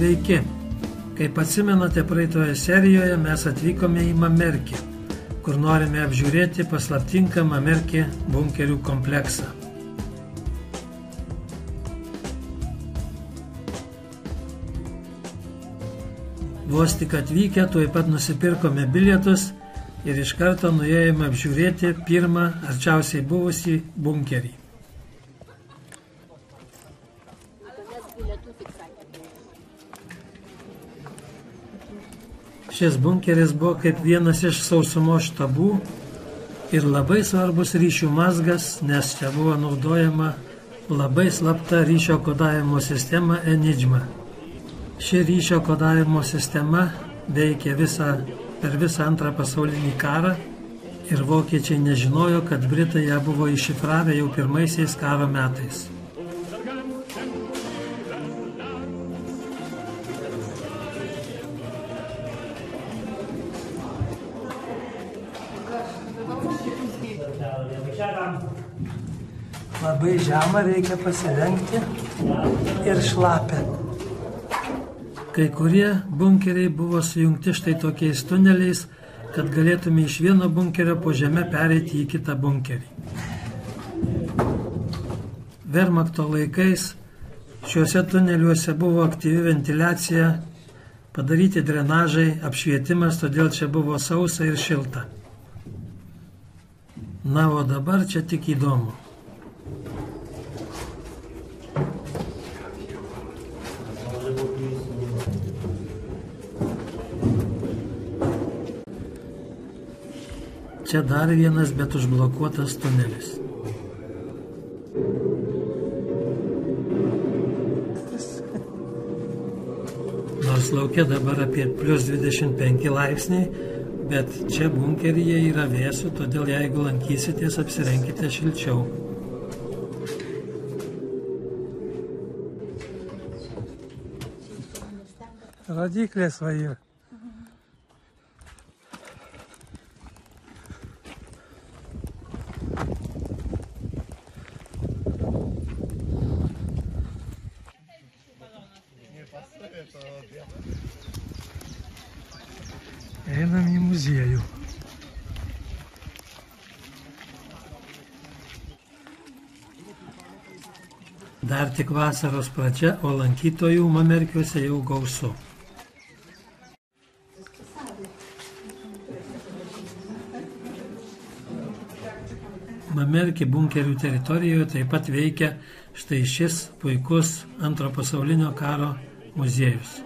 Sveiki! Kaip atsimenate, praeitoje serijoje mes atvykome į Mamerkį, kur norime apžiūrėti paslaptingą Mamerkį bunkerių kompleksą. Vos tik atvykę, tuoj pat nusipirkome bilietus ir iš karto nuėjome apžiūrėti pirmą arčiausiai buvusį bunkerį. Šis bunkeris buvo kaip vienas iš sausumos štabų ir labai svarbus ryšių mazgas, nes čia buvo naudojama labai slapta ryšio kodavimo sistema Enigma. Ši ryšio kodavimo sistema veikė per visą antrą pasaulinį karą ir vokiečiai nežinojo, kad Britai ją buvo iššifravę jau pirmaisiais karo metais. Labai žemą reikia pasilenkti ir šlapia. Kai kurie bunkeriai buvo sujungti štai tokiais tuneliais, kad galėtume iš vieno bunkerio po žemę pereiti į kitą bunkerį. Vermachto laikais šiuose tuneliuose buvo aktyvi ventiliacija, padaryti drenažai, apšvietimas, todėl čia buvo sausa ir šilta. Na, o dabar čia tik įdomu. Čia dar vienas, bet užblokuotas tunelis. Nors lauke dabar apie +25 laipsniai, bet čia bunkeryje yra vėsu, todėl jeigu lankysitės, apsirenkite šilčiau. Rodyklės va yra. Einam į muziejų. Dar tik vasaros pradžia, o lankytojų Mamerkiuose jau gausu. Mamerkį bunkerių teritorijoje taip pat veikia štai šis puikus Antro pasaulinio karo muziejus.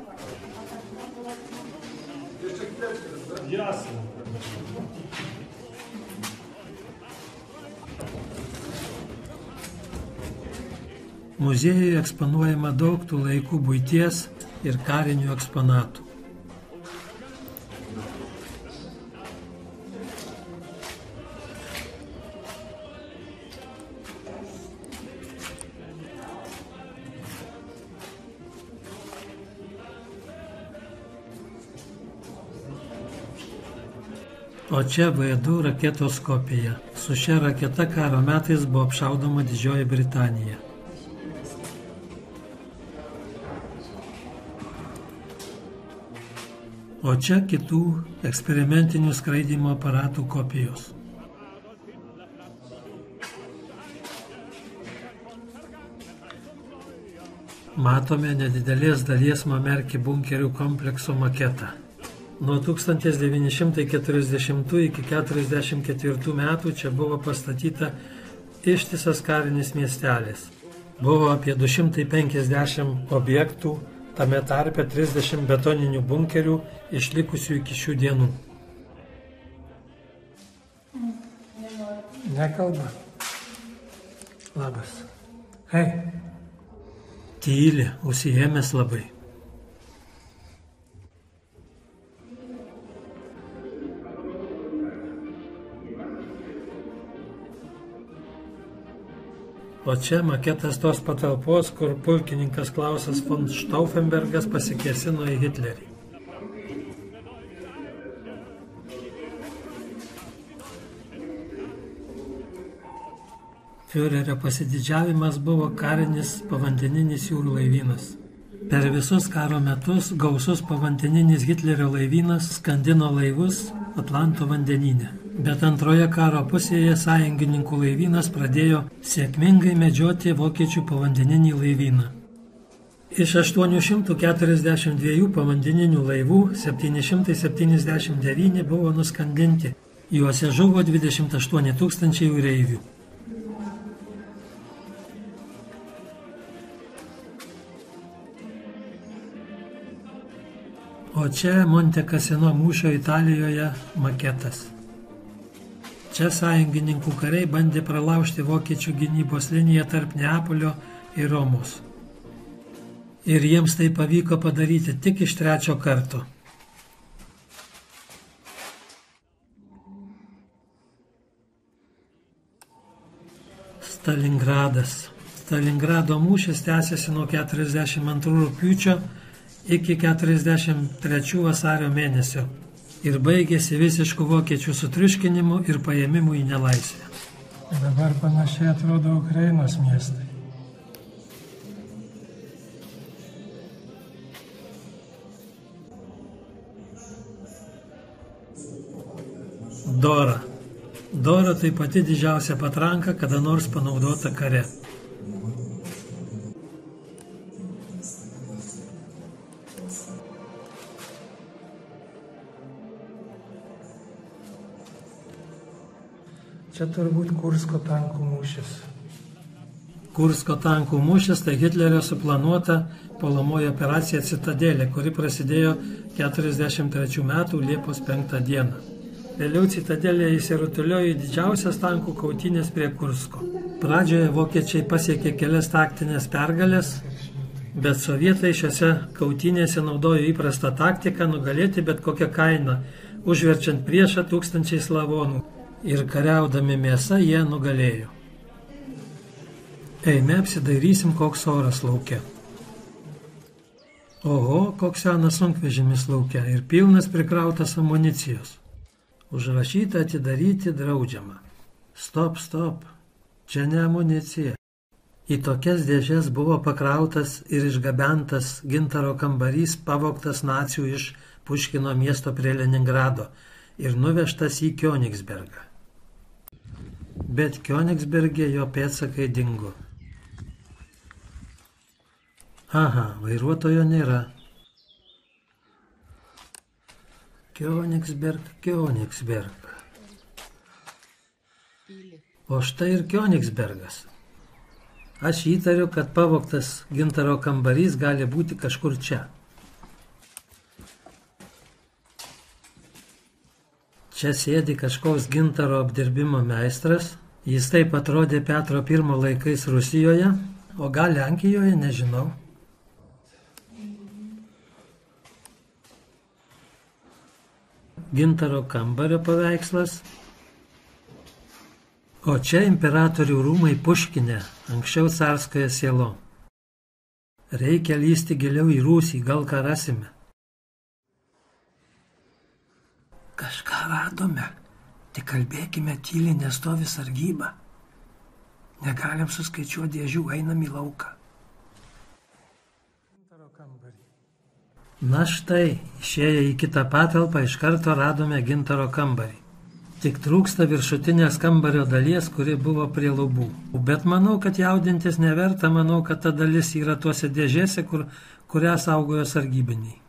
Muziejuje eksponuojama daug tų laikų buities ir karinių eksponatų. O čia V2 raketos kopija. Su šia raketa karo metais buvo apšaudoma Didžioji Britanija. O čia kitų eksperimentinių skraidymo aparatų kopijos. Matome nedidelės dalies Mamerkį bunkerių komplekso maketą. Nuo 1940 iki 1944 metų čia buvo pastatyta ištisas karinis miestelis. Buvo apie 250 objektų, tame tarpe 30 betoninių bunkerių išlikusių iki šių dienų. Nekalba. Labas. Hei. Tyli, užsiėmęs labai. O čia maketas tos patalpos, kur pulkininkas Klausas von Stauffenbergas pasikėsino į Hitlerį. Fiurerio pasididžiavimas buvo karinis povandeninis jūrų laivynas. Per visus karo metus gausus povandeninis Hitlerio laivynas skandino laivus Atlanto vandenyne. Bet antroje karo pusėje sąjungininkų laivynas pradėjo sėkmingai medžioti vokiečių povandeninį laivyną. Iš 842 povandeninių laivų 779 buvo nuskandinti, juose žuvo 28 000 jūreivių. O čia Monte Cassino mūšio Italijoje maketas. Čia sąjungininkų kariai bandė pralaužti vokiečių gynybos liniją tarp Neapolio ir Romos. Ir jiems tai pavyko padaryti tik iš 3 karto. Stalingradas. Stalingrado mūšis tęsiasi nuo 42 rugpjūčio iki 43 vasario mėnesio ir baigėsi visišku vokiečių sutriuškinimu ir paėmimu į nelaisvę. Dabar panašiai atrodo Ukrainos miestai. Dora. Dora tai pati didžiausia patranka, kada nors panaudota kare. Čia turbūt Kursko tankų mūšis. Kursko tankų mūšis tai Hitlerio suplanuota puolamoji operacija Citadelė, kuri prasidėjo 43 metų Liepos 5 dieną. Vėliau Citadelėje įsirutuliojo į didžiausias tankų kautynės prie Kursko. Pradžioje vokiečiai pasiekė kelias taktinės pergalės, bet sovietai šiose kautynėse naudojo įprastą taktiką nugalėti bet kokią kainą, užverčiant priešą tūkstančiais lavonų. Ir kariaudami mėsą jie nugalėjo. Eime apsidairysim, koks oras laukia. Oho, koks senas sunkvežimis laukia ir pilnas prikrautas amunicijos. Užrašyta atidaryti draudžiama. Stop, stop, čia ne amunicija. Į tokias dėžes buvo pakrautas ir išgabentas gintaro kambarys pavogtas nacių iš Puškino miesto prie Leningrado ir nuvežtas į Kionigsbergą. Bet Kionigsberge jo pėdsakai dingo. Aha, vairuotojo nėra. Kionigsberg. O štai ir Kionigsbergas. Aš įtariu, kad pavogtas gintaro kambarys gali būti kažkur čia. Čia sėdi kažkoks gintaro apdirbimo meistras. Jis taip atrodė Petro I laikais Rusijoje, o gal Lenkijoje, nežinau. Gintaro kambario paveikslas. O čia imperatorių rūmai Puškine, anksčiau carskoje sielo. Reikia lysti giliau į rūsį, gal ką rasime. Kažką radome, tik kalbėkime tyliai, nes stovi sargyba. Negalim suskaičiuoti dėžių, einam į lauką. Na štai, išėję į kitą patalpą, iš karto radome gintaro kambarį. Tik trūksta viršutinės kambario dalies, kuri buvo prie lubų. Bet manau, kad jaudintis neverta, manau, kad ta dalis yra tuose dėžėse, kurią saugojo sargybiniai.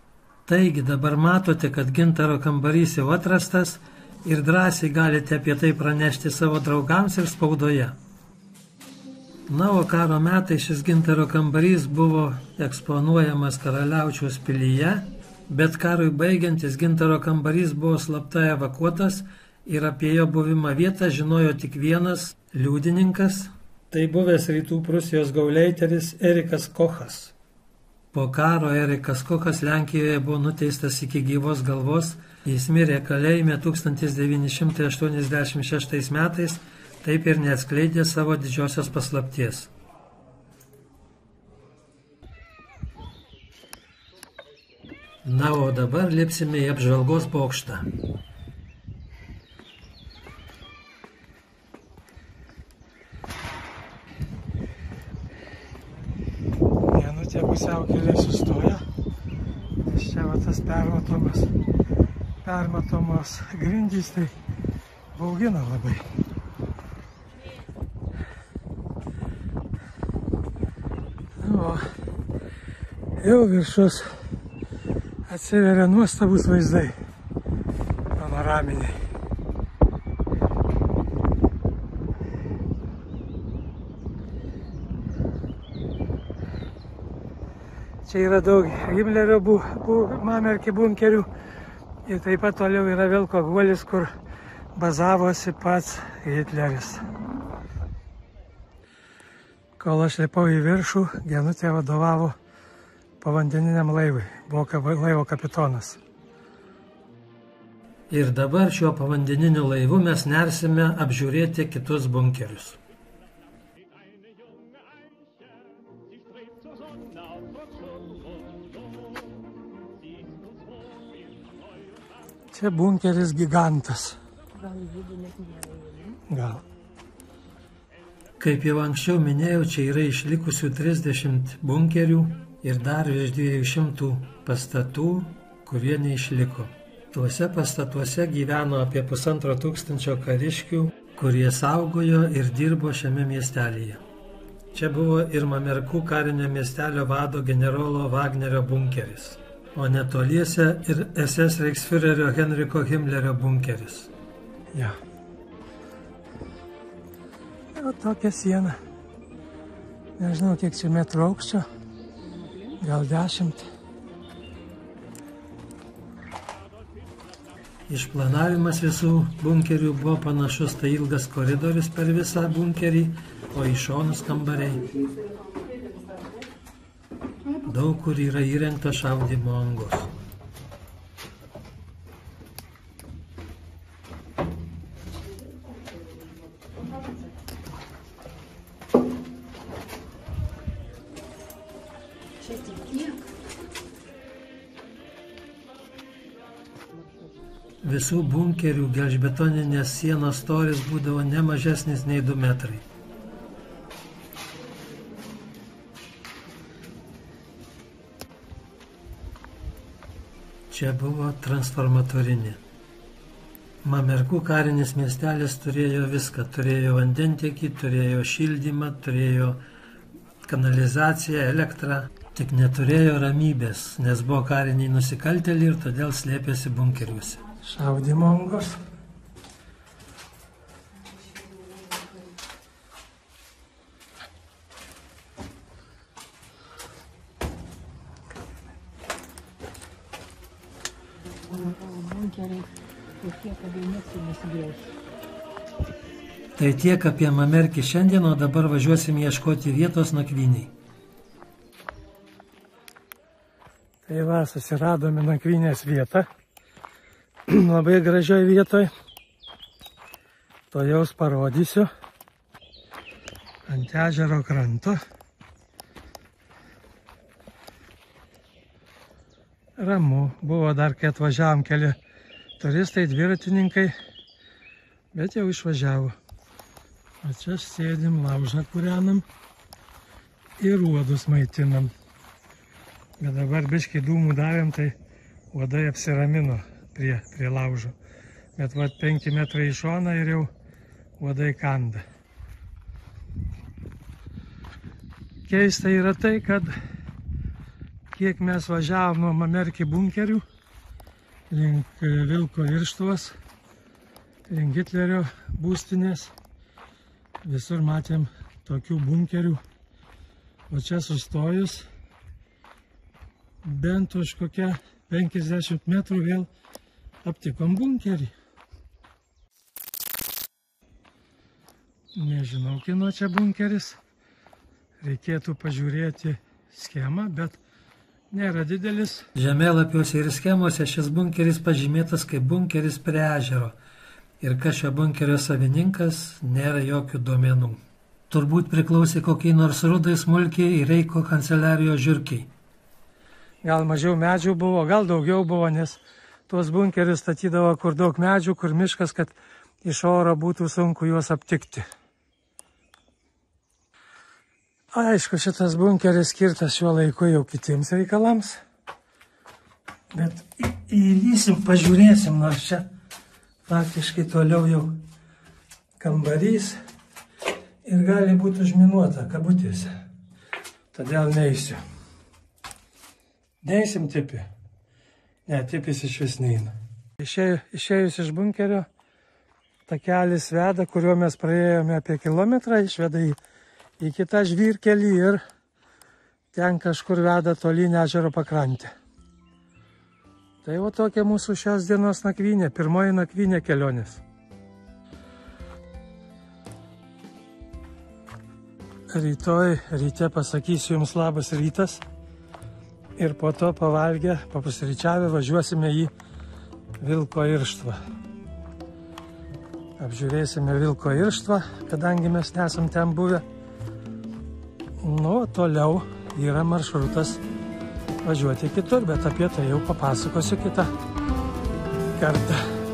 Taigi dabar matote, kad gintaro kambarys jau atrastas ir drąsiai galite apie tai pranešti savo draugams ir spaudoje. Na, o karo metai šis gintaro kambarys buvo eksponuojamas Karaliaučiaus pilyje, bet karui baigiantis gintaro kambarys buvo slapta evakuotas ir apie jo buvimą vietą žinojo tik vienas liudininkas, tai buvęs Rytų Prūsijos gauleiteris Erikas Kochas. Po karo Erikas Kochas Lenkijoje buvo nuteistas iki gyvos galvos, jis mirė kalėjime 1986 metais, taip ir neatskleidė savo didžiosios paslapties. Na, o dabar lipsime į apžvalgos bokštą. Не, ну тебя pusiaukelėje sustoja, nes čia va tas permatomos grindys, tai baugina labai. O jau viršus atsiveria nuostabus vaizdai panoraminiai. Čia yra daug Himlerio Mamerki bunkerių ir taip pat toliau yra Vilko guolis, kur bazavosi pats Hitleris. Kol aš lipau į viršų, Genutė vadovavo povandeniniam laivui, buvo laivo kapitonas. Ir dabar šiuo povandeniniu laivu mes nersime apžiūrėti kitus bunkerius. Čia bunkeris Gigantas. Gal. Kaip jau anksčiau minėjau, čia yra išlikusių 30 bunkerių ir dar virš 200 pastatų, kurie neišliko. Tuose pastatuose gyveno apie 1500 kariškių, kurie saugojo ir dirbo šiame miestelyje. Čia buvo ir Mamerkų karinio miestelio vado generolo Wagnerio bunkeris, o netoliese ir SS Reichsführerio Henriko Himlerio bunkeris. Ja. O tokia siena. Nežinau, kiek čia metrų aukščio. Gal 10. Išplanavimas visų bunkerių buvo panašus, tai ilgas koridorius per visą bunkerį, o į šonus kambariai. Daug kur yra įrengta šaudymo angos. Visų bunkerių gelžbetoninės sienos storis būdavo ne mažesnis nei 2 metrai. Čia buvo transformatorinė. Mamerkų karinis miestelis turėjo viską. Turėjo vandentiekį, turėjo šildymą, turėjo kanalizaciją, elektrą. Tik neturėjo ramybės, nes buvo kariniai nusikaltėliai ir todėl slėpėsi bunkeriuose. Šaudymo angos. Tai tiek apie Mamerkį šiandien, o dabar važiuosim ieškoti vietos nakvyniai. Tai va, susiradome nakvynės vietą. Labai gražioj vietoj. To jaus parodysiu. Ant ežero kranto. Ramu. Buvo dar, kai atvažiavom keli turistai, dviratininkai, bet jau išvažiavo. O čia sėdim, laužą kūrenam ir uodus maitinam. Bet dabar biškį dūmų davėm, tai uodai apsiramino prie laužo. Bet va 5 metrai į šoną ir jau uodai kanda. Keista yra tai, kad kiek mes važiavom nuo Mamerki bunkerių link Vilko irštuvos, link Hitlerio būstinės, visur matėm tokių bunkerių. O čia sustojus, bent už kokią 50 metrų vėl aptikom bunkerį. Nežinau, kieno čia bunkeris. Reikėtų pažiūrėti schemą, bet nėra didelis. Žemėlapiuose ir schemose šis bunkeris pažymėtas kaip bunkeris prie ežero. Ir kas šio bunkerio savininkas, nėra jokių duomenų. Turbūt priklausė kokiai nors rudai smulkiai ir Reicho kanceliarijos žiurkiai. Gal mažiau medžių buvo, gal daugiau buvo, nes tuos bunkerius statydavo kur daug medžių, kur miškas, kad iš oro būtų sunku juos aptikti. Aišku, šitas bunkeris skirtas šiuo laiku jau kitiems reikalams. Bet įlysim, pažiūrėsim, nors čia faktiškai toliau jau kambarys ir gali būti užminuota kabutėse. Todėl neįsiu. Neįsim tipi. Ne, tipis iš vis neina. Išėjus iš bunkerio, takelis veda, kuriuo mes praėjome apie kilometrą, išveda į kitą žvyrkelį ir ten kažkur veda tolyn ežero pakrantę. Tai va tokia mūsų šios dienos nakvynė, pirmoji nakvynė kelionės. Rytoj ryte pasakysiu jums labas rytas ir po to pavalgę, papusryčiavę važiuosime į Vilko irštvą. Apžiūrėsime Vilko irštvą, kadangi mes nesam ten buvę. Nu, toliau yra maršrutas važiuoti kitur, bet apie tai jau papasakosiu kitą kartą.